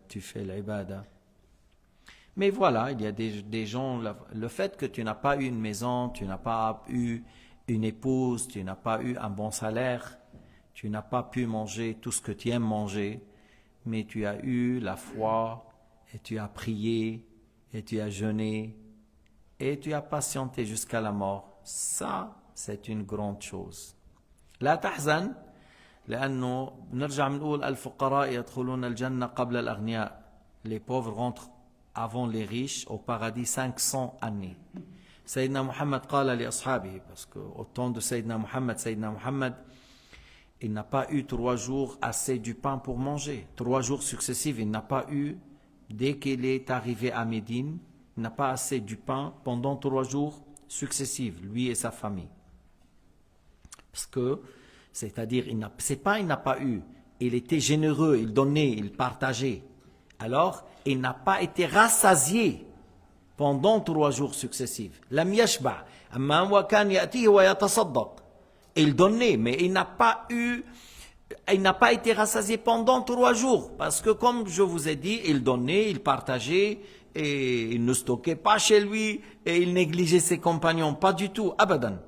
Tu fais l'ibada. Mais voilà, il y a des gens, le fait que tu n'as pas eu une maison, tu n'as pas eu une épouse, tu n'as pas eu un bon salaire, tu n'as pas pu manger tout ce que tu aimes manger, mais tu as eu la foi et tu as prié et tu as jeûné et tu as patienté jusqu'à la mort. Ça, c'est une grande chose. لا تحزن لأنه نرجع بنقول الفقراء يدخلون الجنة قبل الأغنياء. Les pauvres rentrent avant les riches au paradis 500 années. Sayyidina Muhammad qala li ashabihi, parce qu'au temps de Sayyidina Muhammad, il n'a pas eu 3 jours assez du pain pour manger. 3 jours successifs, il n'a pas eu, dès qu'il est arrivé à Médine, il n'a pas assez du pain pendant 3 jours successifs, lui et sa famille. Parce que, c'est-à-dire, il n'a pas eu, il était généreux, il donnait, il partageait. Alors, il n'a pas été rassasié pendant 3 jours successifs. Lam yashba', amma wa kan ya'tihi wa yatasaddaq. Il donnait, mais il n'a pas été rassasié pendant 3 jours. Parce que, comme je vous ai dit, il donnait, il partageait, et il ne stockait pas chez lui, et il négligeait ses compagnons. Pas du tout, abadan.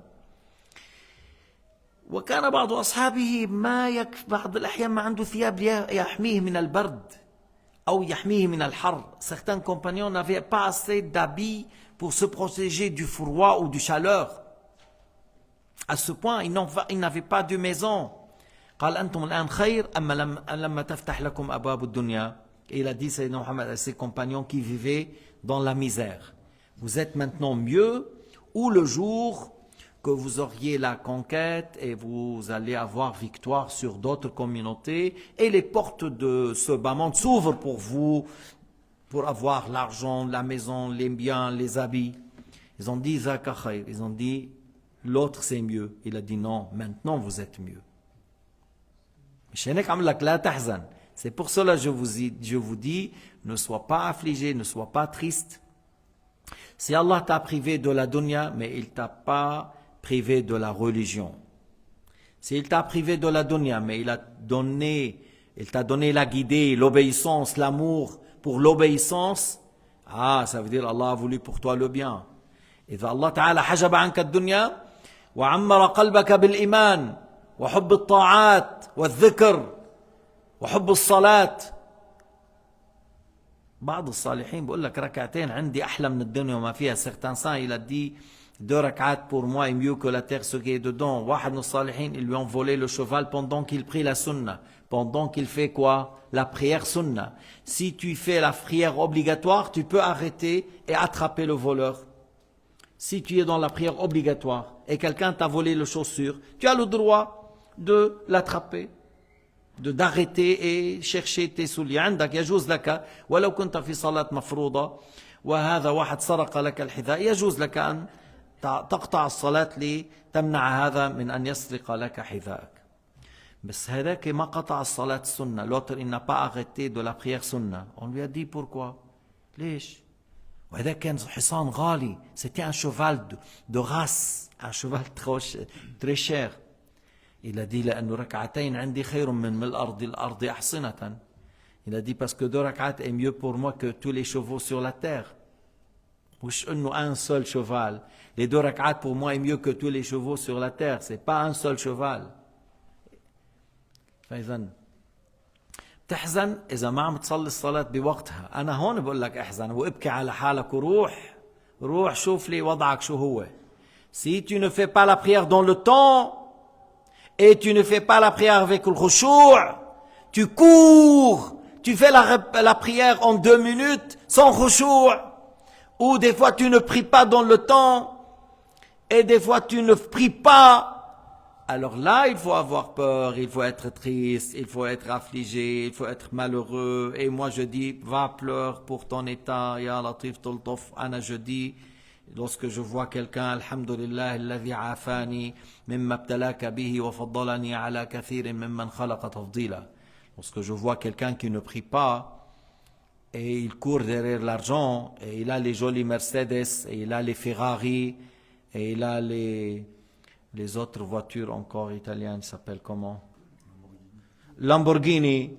وكان بعض أصحابه ما يكفي بعض الأحيان ما عنده ثياب يحميه من البرد أو يحميه من الحر. Certains compagnons n'avaient pas assez d'habits pour se protéger du froid ou du chaleur. À ce point, ils n'avaient pas de maison. قال أنتم الآن خير أما لما تفتح لكم أبواب الدنيا. Et il a dit Sayyidina Muhammad à ses compagnons qui vivaient dans la misère. Vous êtes maintenant mieux, ou le jour que vous auriez la conquête et vous allez avoir victoire sur d'autres communautés et les portes de ce bas monde s'ouvrent pour vous, pour avoir l'argent, la maison, les biens, les habits. Ils ont dit Zaka khayr, ils ont dit l'autre c'est mieux. Il a dit non, maintenant vous êtes mieux. C'est pour cela que je vous dis, ne sois pas affligé, ne sois pas triste. Si Allah t'a privé de la dunya, mais il t'a pas privé de la religion. S'il t'a privé de la dunya, mais il t'a donné la guidée, l'obéissance, l'amour pour l'obéissance, ça veut dire Allah a voulu pour toi le bien. إذا الله تعالى حجب عنك الدنيا وعمر قلبك بالإيمان وحب الطاعات والذكر وحب الصلاة. بعض الصالحين بقول لك ركعتين عندي أحلى من الدنيا وما فيها. Certains saints, il a dit 2 rak'at pour moi est mieux que la terre, ce qui est dedans. Wahad nos salihin, ils lui ont volé le cheval pendant qu'il prie la sunna. Pendant qu'il fait quoi? La prière sunna. Si tu fais la prière obligatoire, tu peux arrêter et attraper le voleur. Si tu es dans la prière obligatoire et quelqu'un t'a volé les chaussures, tu as le droit de l'attraper, d'arrêter et chercher tes souliers. عندك يجوز لك ولو كنت في صلاة مفروضة وهذا واحد سرق لك الحذاء يجوز لك أن تقطع الصلاة لتمنع هذا من أن يسرق لك حذاءك. بس هذاك ما قطع الصلاة السنة. L'autre il n'a pas arrêté de la prière sunna. On lui a dit pourquoi? ليش؟ وهذا كان حصان غالي. C'était un cheval de race, un cheval très cher. Il a dit لأنه ركعتين عندي خير من الأرض أحصنة. Il a dit parce que 2 rak'at est mieux pour moi que tous les chevaux sur la terre. مش انه un seul cheval. Les 2 rak'at pour moi est mieux que tous les chevaux sur la terre. C'est pas un seul cheval. فإذا تحزن إذا ما عم تصلي الصلاة بوقتها. أنا هون بقول لك احزن وابكي على حالك وروح شوف لي وضعك شو هو. Si tu ne fais pas la prière dans le temps et tu ne fais pas la prière avec le khushu', tu cours, tu fais la prière en 2 minutes sans khushu'. Ou des fois tu ne pries pas dans le temps, et des fois tu ne pries pas. Alors là, il faut avoir peur, il faut être triste, il faut être affligé, il faut être malheureux. Et moi je dis, va pleurer pour ton état, ya latif tultuf. Ana je dis, lorsque je vois quelqu'un, alhamdulillah, alladhi afani, mimma ibtalaka bihi wa faddalani ala kathirin mimman khalaqa tafdila. Lorsque je vois quelqu'un qui ne prie pas, et il court derrière l'argent, et il a les jolis Mercedes, et il a les Ferrari, et il a les autres voitures encore italiennes, s'appellent comment? Lamborghini.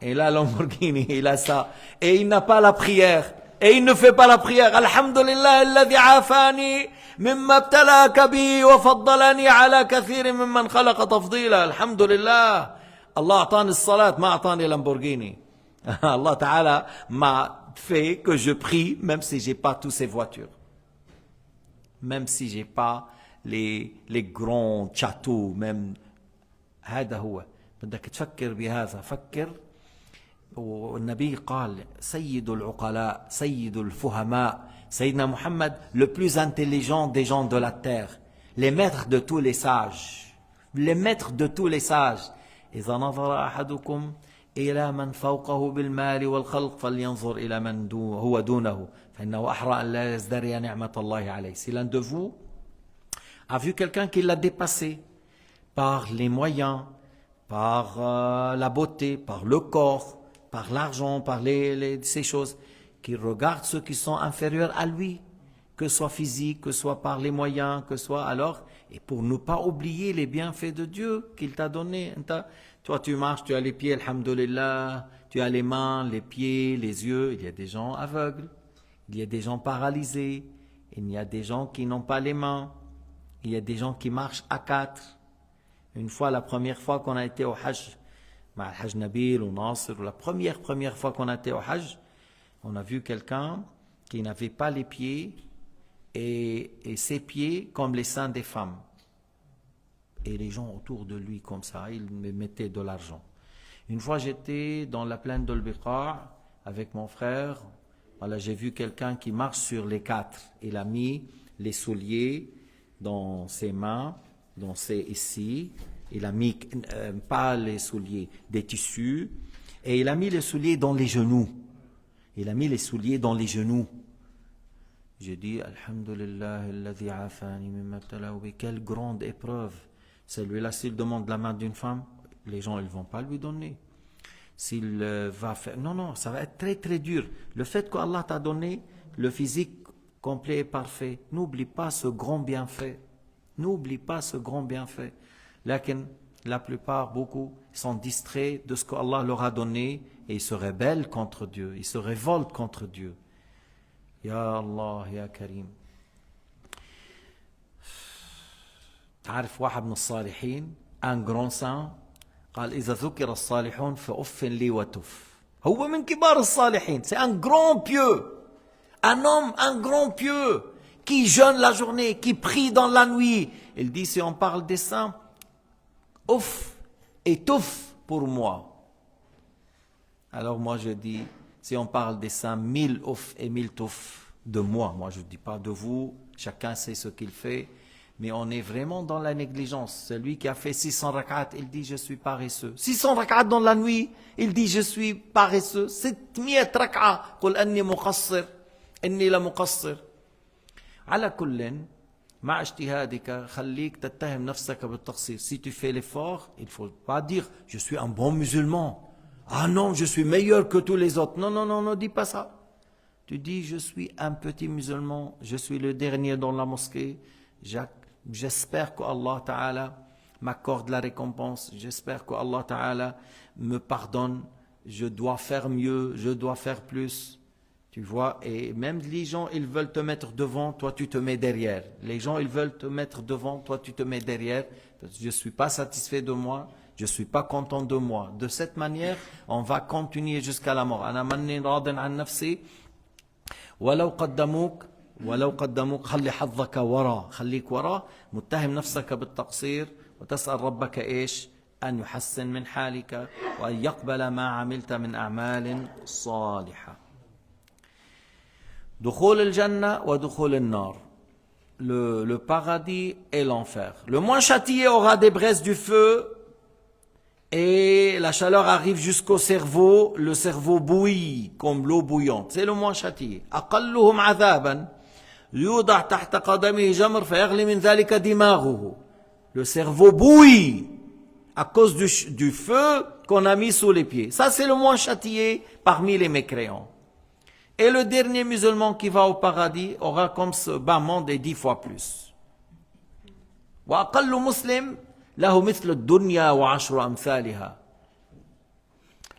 Et là, Lamborghini, il a ça. Et il n'a pas la prière. Et il ne fait pas la prière. Alhamdulillah, alladhi afani, mimma ibtalaka bi, wa faddalani ala kathirin mimman khalaqa tafdila. Alhamdulillah. Allah a'tani as-salat, ma a'tani Lamborghini. Allah Ta'ala m'a fait que je prie même si j'ai pas toutes ces voitures. Même si j'ai pas les grands châteaux. Même هذا هو. بدك تفكر بهذا. فكر والنبي قال سيد العقلاء سيد الفهماء سيدنا محمد le plus intelligent des gens de la terre, les maîtres de tous les sages, les maîtres de tous les sages. إذا نظر أحدكم إلى من فوقه بالمال والخلق فلينظر إلى من هو دونه فإنه أحرى أن لا يزدري نعمة الله عليه. Si l'un de vous a vu quelqu'un qui l'a dépassé par les moyens, par la beauté, par le corps, par l'argent, par ces choses, qu'il regarde ceux qui sont inférieurs à lui, que ce soit physique, que ce soit par les moyens, que ce soit alors, et pour ne pas oublier les bienfaits de Dieu qu'il t'a donné. Toi tu marches, tu as les pieds, alhamdoulilah, tu as les mains, les pieds, les yeux, il y a des gens aveugles, il y a des gens paralysés, il y a des gens qui n'ont pas les mains, il y a des gens qui marchent à quatre. Une fois, la première fois qu'on a été au Hajj, Hajj Nabil ou Nasr, la première fois qu'on a été au Hajj, on a vu quelqu'un qui n'avait pas les pieds et ses pieds comme les seins des femmes. Et les gens autour de lui comme ça, ils me mettaient de l'argent. Une fois, j'étais dans la plaine d'Al-Biqa' avec mon frère. Voilà, j'ai vu quelqu'un qui marche sur les quatre. Il a mis les souliers dans ses mains, ici. Il a mis, pas les souliers, des tissus. Et il a mis les souliers dans les genoux. Il a mis les souliers dans les genoux. J'ai dit, Alhamdulillah, alladhi afani mimma ibtalahu bi. Quelle grande épreuve. Celui-là, s'il demande la main d'une femme, les gens, ils ne vont pas lui donner. S'il va faire... Non, ça va être très très dur. Le fait qu'Allah t'a donné le physique complet et parfait, n'oublie pas ce grand bienfait. N'oublie pas ce grand bienfait. La plupart, beaucoup, sont distraits de ce qu'Allah leur a donné et ils se rebellent contre Dieu. Ils se révoltent contre Dieu. Ya Allah, Ya Karim. تعرف واحد من الصالحين un grand saint قال إذا ذكر الصالحون فأف لي وتف. هو من كبار الصالحين. C'est un grand pieux. Un homme, un grand pieux qui jeûne la journée, qui prie dans la nuit. Il dit si on parle des saints, ouf et touf pour moi. Alors moi je dis, si on parle des saints, 1000 ouf et 1000 touf de moi. Moi je ne dis pas de vous, chacun sait ce qu'il fait. Mais on est vraiment dans la négligence. Celui qui a fait 600 rak'at, il dit je suis paresseux. 600 rak'at dans la nuit, il dit je suis paresseux. 700 rak'at, قل أني مقصر إني لمقصر. على كل مع اجتهادك خليك تتهم نفسك بالتقصير. Si tu fais l'effort, il ne faut pas dire je suis un bon musulman. Ah non, je suis meilleur que tous les autres. Non, ne dis pas ça. Tu dis je suis un petit musulman, je suis le dernier dans la mosquée. J'espère que Allah Ta'ala m'accorde la récompense. J'espère que Allah Ta'ala me pardonne. Je dois faire mieux, je dois faire plus. Tu vois, et même les gens, ils veulent te mettre devant, toi tu te mets derrière. Les gens, ils veulent te mettre devant, toi tu te mets derrière. Je ne suis pas satisfait de moi, je ne suis pas content de moi. De cette manière, on va continuer jusqu'à la mort. أنا ماني راضٍ عن نفسي ولو قدموك خلي حظك وراء خليك وراء متهم نفسك بالتقصير وتسأل ربك إيش أن يحسن من حالك وأن يقبل ما عملت من أعمال صالحة. دخول الجنة ودخول النار. Le paradis et l'enfer. Le moins châtié aura des braises du feu et la chaleur arrive jusqu'au cerveau. Le cerveau bouillit comme l'eau bouillante. C'est le moins châtié. أقلهم عذابا يوضع تحت قدمه جمر فيغلي من ذلك دماغه. Le cerveau bouille à cause du feu qu'on a mis sous les pieds. Ça c'est le moins châtié parmi les mécréants. Et le dernier musulman qui va au paradis aura comme ce bas monde et 10 fois plus. وأقل مسلم له مثل الدنيا وعشر أمثالها.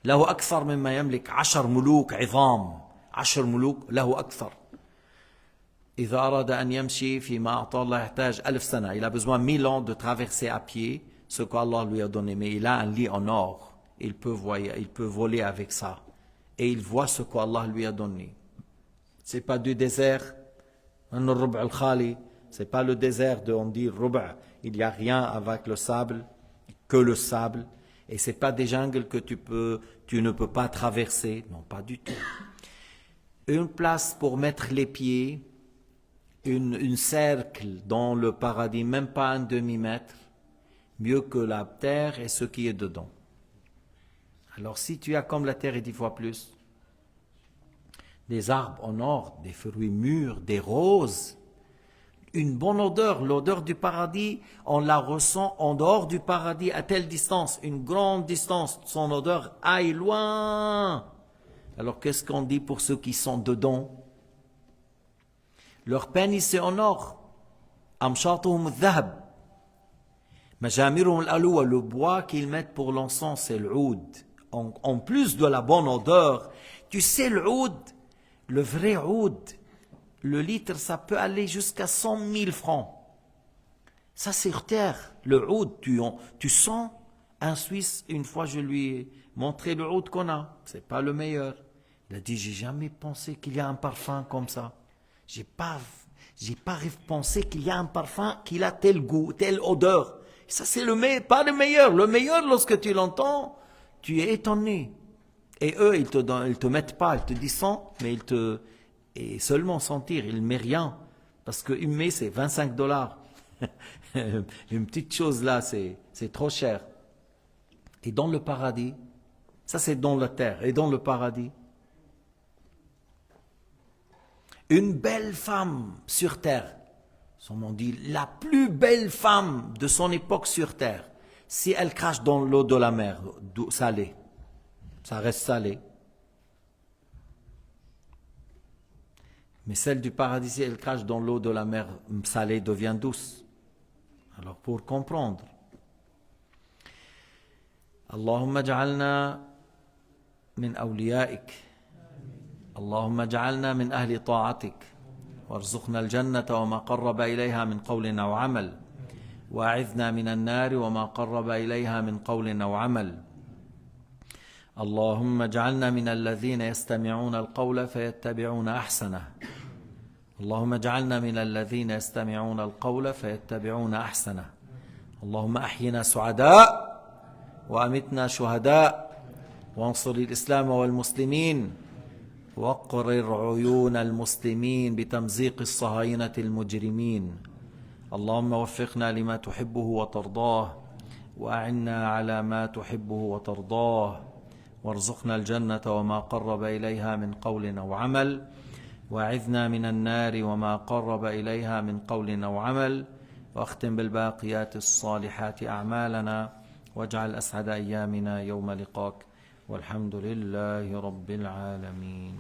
له أكثر مما يملك 10 ملوك عظام. 10 ملوك له أكثر. إذا أراد أن يمشي فيما أعطاه الله يحتاج 1000 سنة. Il a besoin 1000 ans de traverser à pied ce qu'Allah lui a donné. Mais il a un lit en or. Il peut voler avec ça. Et il voit ce qu'Allah lui a donné. C'est pas du désert. C'est pas le désert de on dit ruba. Il n'y a rien avec le sable, que le sable. Et ce n'est pas des jungles que tu ne peux pas traverser. Non, pas du tout. Une place pour mettre les pieds, une cercle dans le paradis, même pas un demi-mètre, mieux que la terre et ce qui est dedans. Alors si tu as comme la terre et 10 fois plus, des arbres en or, des fruits mûrs, des roses, une bonne odeur, l'odeur du paradis, on la ressent en dehors du paradis à telle distance, une grande distance, son odeur aille loin. Alors qu'est-ce qu'on dit pour ceux qui sont dedans? Leur pénis c'est en or. Amshatuhum al-dhahab. Majamiruhum al-alwa, le bois qu'ils mettent pour l'encens, c'est l'oud. En plus de la bonne odeur, tu sais l'oud, le vrai oud, le litre ça peut aller jusqu'à 100 000 francs. Ça c'est sur terre. Le oud, tu sens un Suisse, une fois je lui ai montré le oud qu'on a. C'est pas le meilleur. Il a dit, j'ai jamais pensé qu'il y a un parfum comme ça. J'ai pas pensé qu'il y a un parfum qui a tel goût, telle odeur. Ça c'est pas le meilleur. Le meilleur, lorsque tu l'entends, tu es étonné. Et eux, ils te mettent pas, ils te disent sens, mais et seulement sentir, ils ne mettent rien. Parce que humer, c'est 25 $. Une petite chose là, c'est trop cher. Et dans le paradis, ça c'est dans la terre, et dans le paradis, une belle femme sur terre, on dit la plus belle femme de son époque sur terre, si elle crache dans l'eau de la mer salée, ça reste salé. Mais celle du paradis, si elle crache dans l'eau de la mer salée, devient douce. Alors pour comprendre, Allahumma ja'alna min awliyaik, Allahumma ja'alna min ahli ta'atik, وارزقنا الجنة وما قرب إليها من قول أو عمل وأعذنا من النار وما قرب إليها من قول أو عمل اللهم اجعلنا من الذين يستمعون القول فيتبعون أحسنه اللهم اجعلنا من الذين يستمعون القول فيتبعون أحسنه اللهم أحينا سعداء وأمتنا شهداء وانصر الإسلام والمسلمين واقرر عيون المسلمين بتمزيق الصهاينة المجرمين اللهم وفقنا لما تحبه وترضاه وأعنا على ما تحبه وترضاه وارزقنا الجنة وما قرب إليها من قول أو عمل وأعذنا من النار وما قرب إليها من قول أو عمل واختم بالباقيات الصالحات أعمالنا واجعل أسعد أيامنا يوم لقاك والحمد لله رب العالمين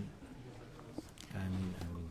آمين آمين